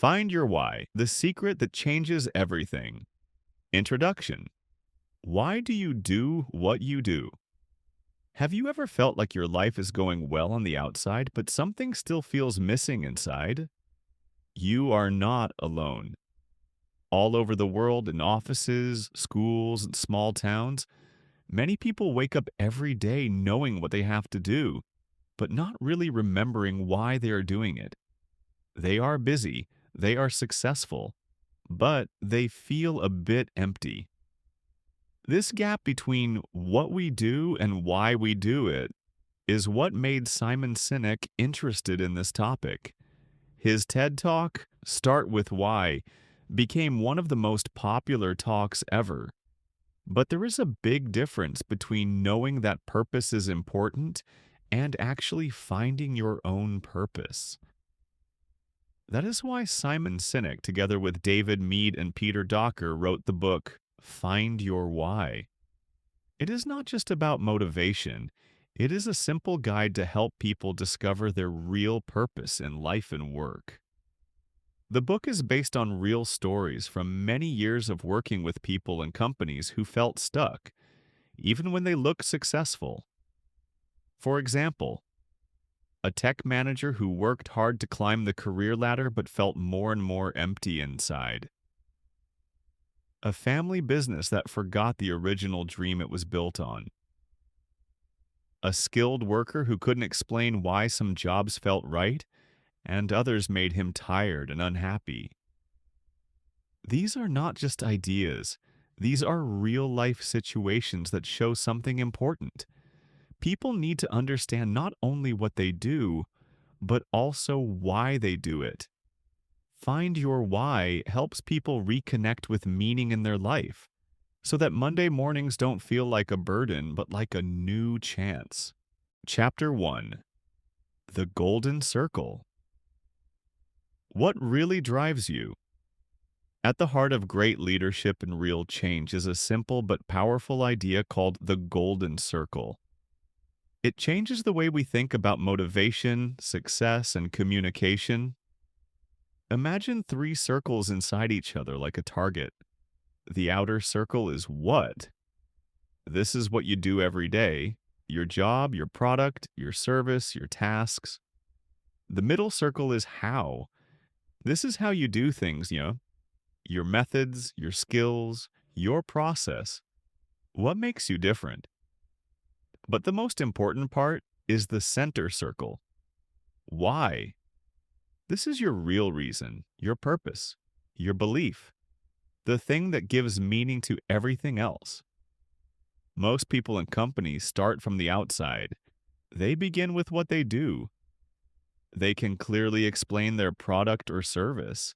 Find your why, the secret that changes everything. Introduction. Why do you do what you do? Have you ever felt like your life is going well on the outside, but something still feels missing inside? You are not alone. All over the world, in offices, schools, and small towns, many people wake up every day knowing what they have to do, but not really remembering why they are doing it. They are busy, they are successful, but they feel a bit empty. This gap between what we do and why we do it is what made Simon Sinek interested in this topic. His TED Talk, Start With Why, became one of the most popular talks ever. But there is a big difference between knowing that purpose is important and actually finding your own purpose. That is why Simon Sinek, together with David Mead and Peter Docker, wrote the book Find Your Why. It is not just about motivation, it is a simple guide to help people discover their real purpose in life and work. The book is based on real stories from many years of working with people and companies who felt stuck, even when they looked successful. For example, a tech manager who worked hard to climb the career ladder but felt more and more empty inside. A family business that forgot the original dream it was built on. A skilled worker who couldn't explain why some jobs felt right and others made him tired and unhappy. These are not just ideas. These are real-life situations that show something important. People need to understand not only what they do, but also why they do it. Find your why helps people reconnect with meaning in their life, so that Monday mornings don't feel like a burden, but like a new chance. Chapter 1. The Golden Circle. What really drives you? At the heart of great leadership and real change is a simple but powerful idea called the Golden Circle. It changes the way we think about motivation, success, and communication. Imagine three circles inside each other like a target. The outer circle is what? This is what you do every day, your job, your product, your service, your tasks. The middle circle is how. This is how you do things, your methods, your skills, your process. What makes you different? But the most important part is the center circle. Why? This is your real reason, your purpose, your belief, the thing that gives meaning to everything else. Most people and companies start from the outside. They begin with what they do. They can clearly explain their product or service.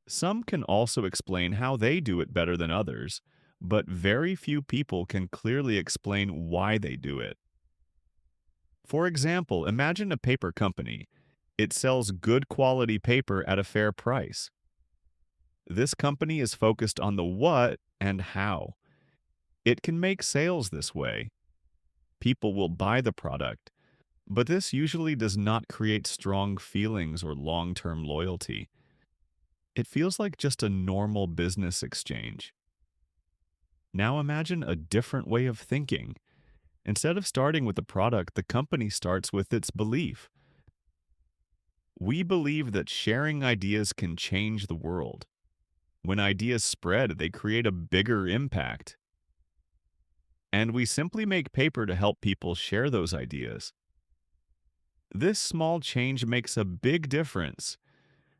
Some can also explain how they do it better than others, but very few people can clearly explain why they do it. For example, imagine a paper company. It sells good quality paper at a fair price. This company is focused on the what and how. It can make sales this way. People will buy the product, but this usually does not create strong feelings or long-term loyalty. It feels like just a normal business exchange. Now imagine a different way of thinking. Instead of starting with the product, the company starts with its belief. We believe that sharing ideas can change the world. When ideas spread, they create a bigger impact. And we simply make paper to help people share those ideas. This small change makes a big difference.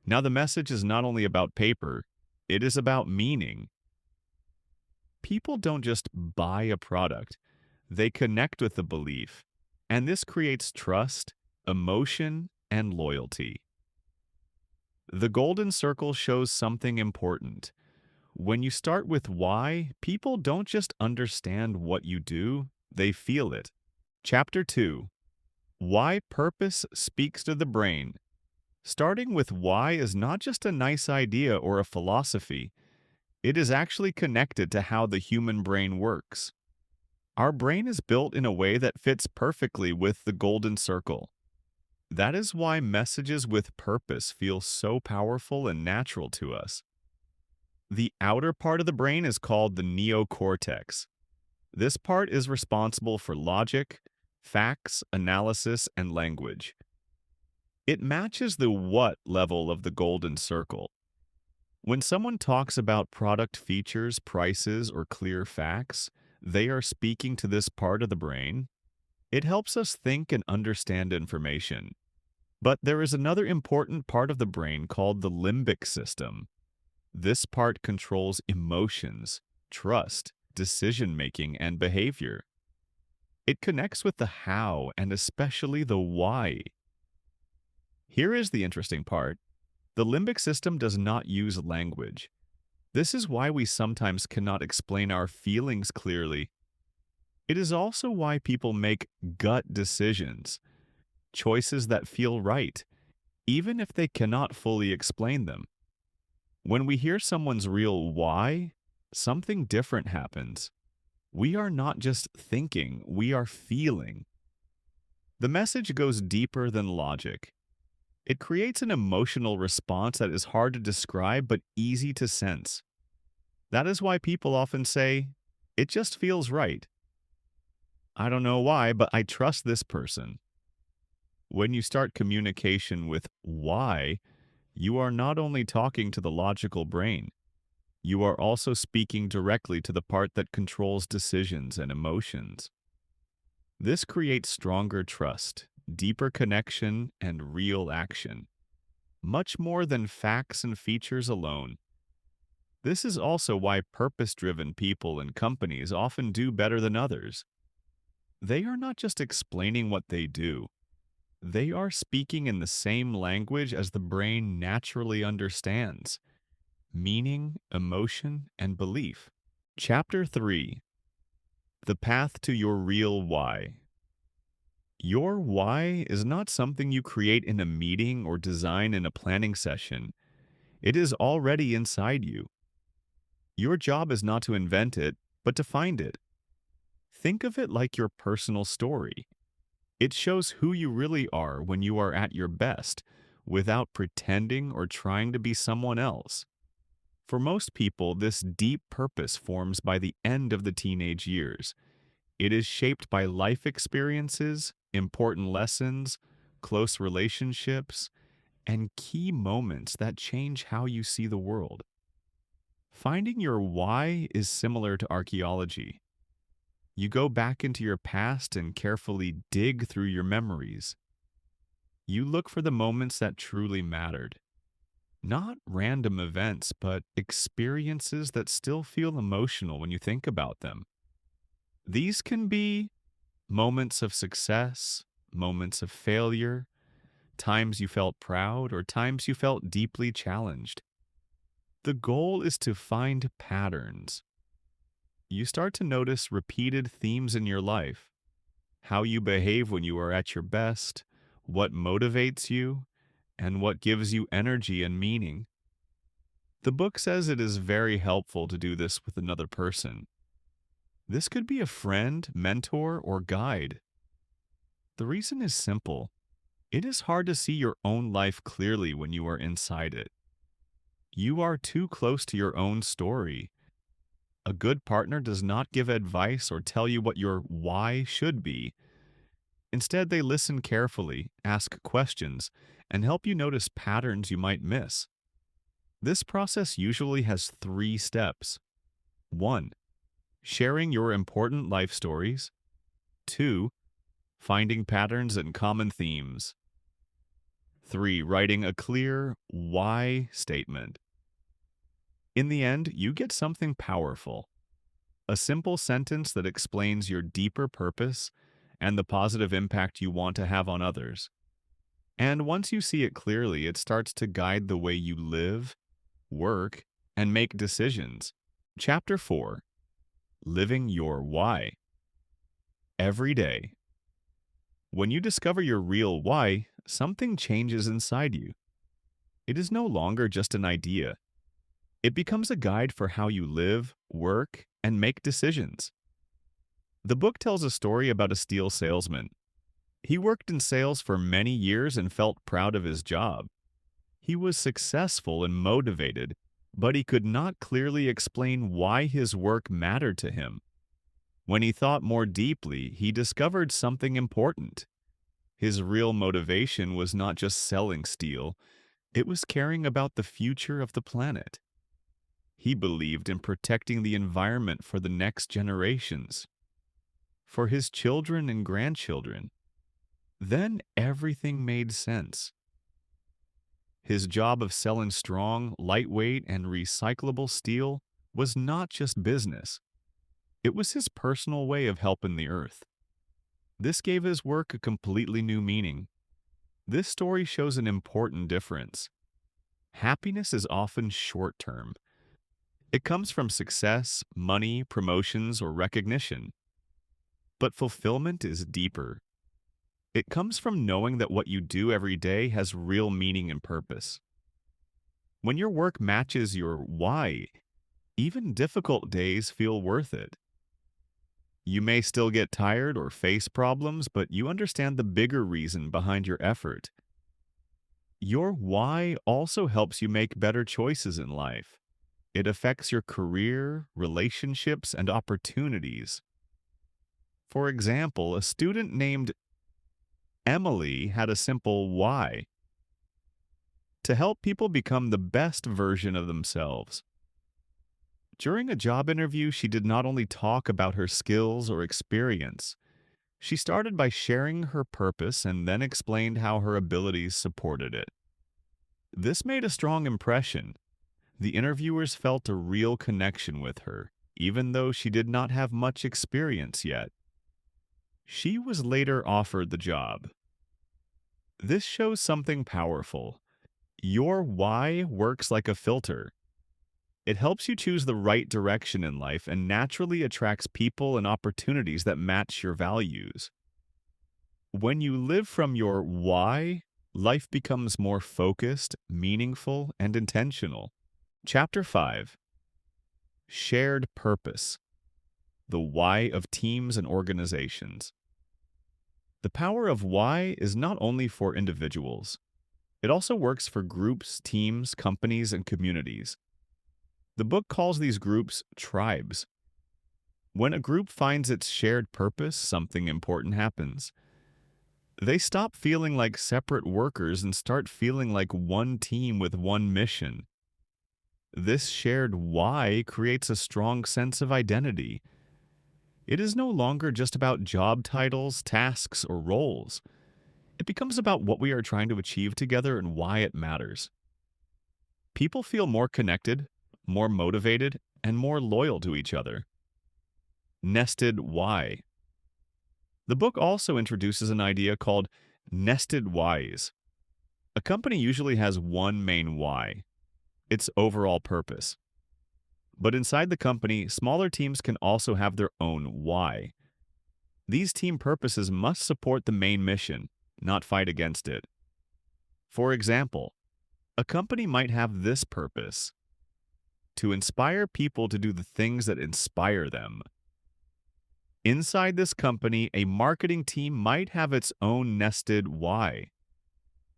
Now the message is not only about paper, it is about meaning. People don't just buy a product, they connect with the belief, and this creates trust, emotion, and loyalty. The Golden Circle shows something important. When you start with why, people don't just understand what you do, they feel it. Chapter 2. Why Purpose Speaks to the Brain. Starting with why is not just a nice idea or a philosophy. It is actually connected to how the human brain works. Our brain is built in a way that fits perfectly with the Golden Circle. That is why messages with purpose feel so powerful and natural to us. The outer part of the brain is called the neocortex. This part is responsible for logic, facts, analysis, and language. It matches the what level of the golden circle. When someone talks about product features, prices, or clear facts, they are speaking to this part of the brain. It helps us think and understand information. But there is another important part of the brain called the limbic system. This part controls emotions, trust, decision-making, and behavior. It connects with the how and especially the why. Here is the interesting part. The limbic system does not use language. This is why we sometimes cannot explain our feelings clearly. It is also why people make gut decisions, choices that feel right, even if they cannot fully explain them. When we hear someone's real why, something different happens. We are not just thinking, we are feeling. The message goes deeper than logic. It creates an emotional response that is hard to describe but easy to sense. That is why people often say, "It just feels right." I don't know why, but I trust this person. When you start communication with why, you are not only talking to the logical brain, you are also speaking directly to the part that controls decisions and emotions. This creates stronger trust, deeper connection, and real action, much more than facts and features alone. This is also why purpose-driven people and companies often do better than others. They are not just explaining what they do. They are speaking in the same language as the brain naturally understands: meaning, emotion, and belief. Chapter 3. The Path to Your Real Why. Your why is not something you create in a meeting or design in a planning session. It is already inside you. Your job is not to invent it, but to find it. Think of it like your personal story. It shows who you really are when you are at your best, without pretending or trying to be someone else. For most people, this deep purpose forms by the end of the teenage years. It is shaped by life experiences, important lessons, close relationships, and key moments that change how you see the world. Finding your why is similar to archaeology. You go back into your past and carefully dig through your memories. You look for the moments that truly mattered. Not random events, but experiences that still feel emotional when you think about them. These can be moments of success, moments of failure, times you felt proud, or times you felt deeply challenged. The goal is to find patterns. You start to notice repeated themes in your life: how you behave when you are at your best, what motivates you, and what gives you energy and meaning. The book says it is very helpful to do this with another person. This could be a friend, mentor, or guide. The reason is simple. It is hard to see your own life clearly when you are inside it. You are too close to your own story. A good partner does not give advice or tell you what your why should be. Instead, they listen carefully, ask questions, and help you notice patterns you might miss. This process usually has 3 steps. 1. Sharing your important life stories. 2. Finding patterns and common themes. 3. Writing a clear why statement. In the end, you get something powerful. A simple sentence that explains your deeper purpose and the positive impact you want to have on others. And once you see it clearly, it starts to guide the way you live, work, and make decisions. Chapter 4. Living Your Why. Every day. When you discover your real why, something changes inside you. It is no longer just an idea. It becomes a guide for how you live, work, and make decisions. The book tells a story about a steel salesman. He worked in sales for many years and felt proud of his job. He was successful and motivated, but he could not clearly explain why his work mattered to him. When he thought more deeply, he discovered something important. His real motivation was not just selling steel, it was caring about the future of the planet. He believed in protecting the environment for the next generations, for his children and grandchildren. Then everything made sense. His job of selling strong, lightweight, and recyclable steel was not just business. It was his personal way of helping the earth. This gave his work a completely new meaning. This story shows an important difference. Happiness is often short-term. It comes from success, money, promotions, or recognition. But fulfillment is deeper. It comes from knowing that what you do every day has real meaning and purpose. When your work matches your why, even difficult days feel worth it. You may still get tired or face problems, but you understand the bigger reason behind your effort. Your why also helps you make better choices in life. It affects your career, relationships, and opportunities. For example, a student named Emily had a simple why: to help people become the best version of themselves. During a job interview, she did not only talk about her skills or experience, she started by sharing her purpose and then explained how her abilities supported it. This made a strong impression. The interviewers felt a real connection with her, even though she did not have much experience yet. She was later offered the job. This shows something powerful. Your why works like a filter. It helps you choose the right direction in life and naturally attracts people and opportunities that match your values. When you live from your why, life becomes more focused, meaningful, and intentional. Chapter 5: Shared Purpose. The Why of Teams and Organizations. The power of why is not only for individuals. It also works for groups, teams, companies, and communities. The book calls these groups tribes. When a group finds its shared purpose, something important happens. They stop feeling like separate workers and start feeling like one team with one mission. This shared why creates a strong sense of identity. It is no longer just about job titles, tasks, or roles. It becomes about what we are trying to achieve together and why it matters. People feel more connected, more motivated, and more loyal to each other. Nested why. The book also introduces an idea called nested whys. A company usually has one main why: its overall purpose. But inside the company, smaller teams can also have their own why. These team purposes must support the main mission, not fight against it. For example, a company might have this purpose: to inspire people to do the things that inspire them. Inside this company, a marketing team might have its own nested why: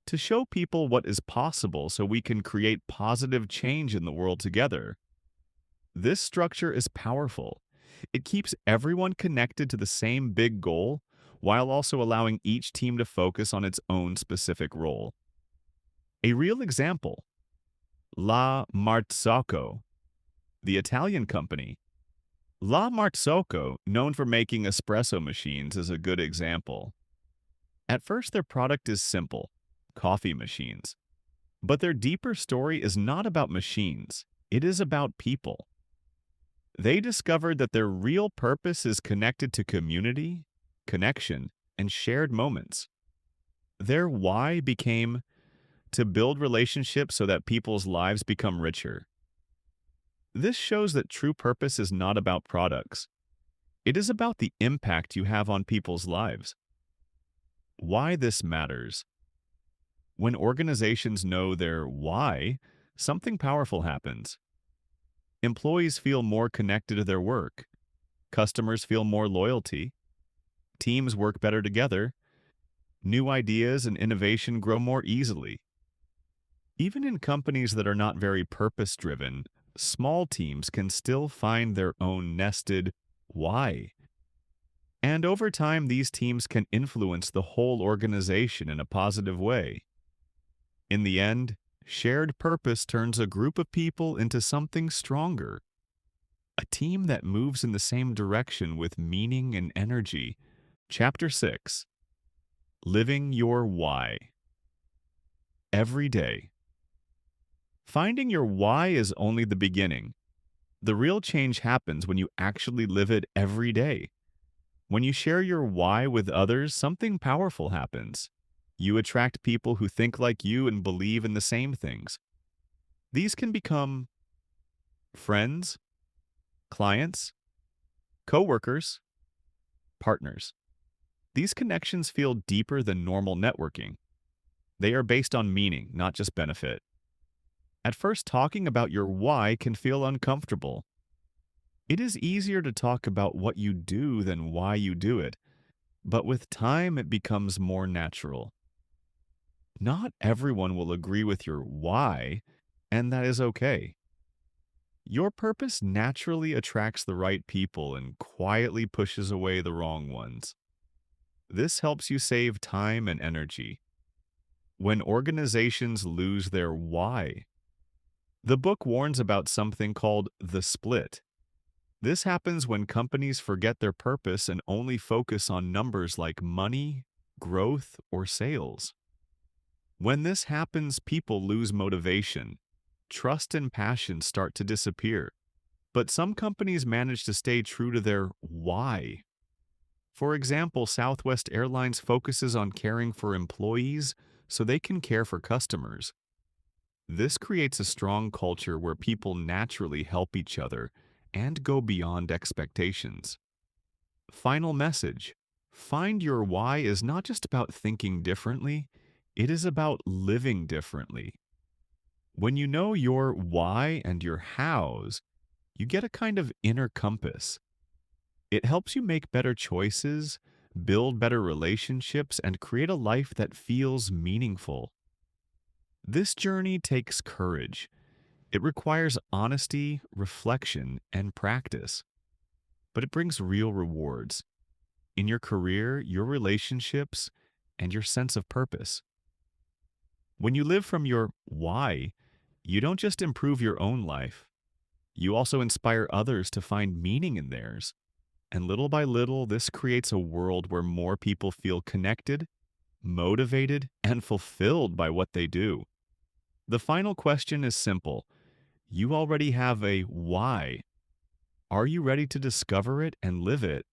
to show people what is possible so we can create positive change in the world together. This structure is powerful. It keeps everyone connected to the same big goal while also allowing each team to focus on its own specific role. A real example: La Marzocco, the Italian company. La Marzocco, known for making espresso machines, is a good example. At first, their product is simple: coffee machines. But their deeper story is not about machines, it is about people. They discovered that their real purpose is connected to community, connection, and shared moments. Their why became to build relationships so that people's lives become richer. This shows that true purpose is not about products. It is about the impact you have on people's lives. Why this matters. When organizations know their why, something powerful happens. Employees feel more connected to their work. Customers feel more loyalty. Teams work better together. New ideas and innovation grow more easily. Even in companies that are not very purpose-driven, small teams can still find their own nested why. And over time, these teams can influence the whole organization in a positive way. In the end, shared purpose turns a group of people into something stronger, a team that moves in the same direction with meaning and energy. Chapter 6. Living Your Why. Every day. Finding your why is only the beginning. The real change happens when you actually live it every day. When you share your why with others, something powerful happens. You attract people who think like you and believe in the same things. These can become friends, clients, coworkers, partners. These connections feel deeper than normal networking. They are based on meaning, not just benefit. At first, talking about your why can feel uncomfortable. It is easier to talk about what you do than why you do it, but with time it becomes more natural. Not everyone will agree with your why, and that is okay. Your purpose naturally attracts the right people and quietly pushes away the wrong ones. This helps you save time and energy. When organizations lose their why, the book warns about something called the split. This happens when companies forget their purpose and only focus on numbers like money, growth, or sales. When this happens, people lose motivation. Trust and passion start to disappear. But some companies manage to stay true to their why. For example, Southwest Airlines focuses on caring for employees so they can care for customers. This creates a strong culture where people naturally help each other and go beyond expectations. Final message. Find your why is not just about thinking differently, it is about living differently. When you know your why and your hows, you get a kind of inner compass. It helps you make better choices, build better relationships, and create a life that feels meaningful. This journey takes courage. It requires honesty, reflection, and practice. But it brings real rewards in your career, your relationships, and your sense of purpose. When you live from your why, you don't just improve your own life, you also inspire others to find meaning in theirs. And little by little, this creates a world where more people feel connected, motivated, and fulfilled by what they do. The final question is simple. You already have a why. Are you ready to discover it and live it